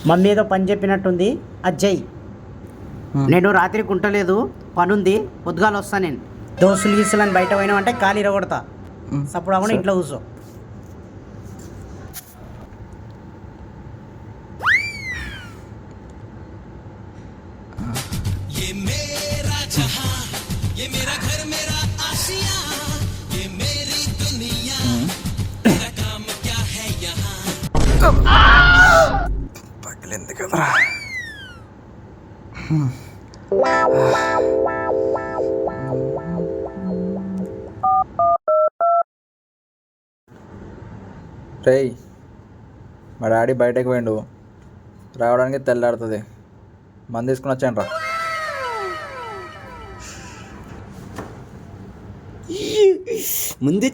Mummy ఏదో పని చెప్పినట్టుంది అజ్జయ్. నేను రాత్రికి ఉంటలేదు, పనుంది, పొద్దుగాలు వస్తా. నేను దోస్తులు గీసులు అని బయట పోయినామంటే కాలు ఇరగొడతా. సప్పుడు అవ్వకుండా ఇంట్లో కూర్చో. పగిలింది కదరా. రేయ్, మా డాడీ బయటకు పోయిండు, రావడానికి తెల్లాడుతుంది. మంది తీసుకుని వచ్చాను రా. ముందు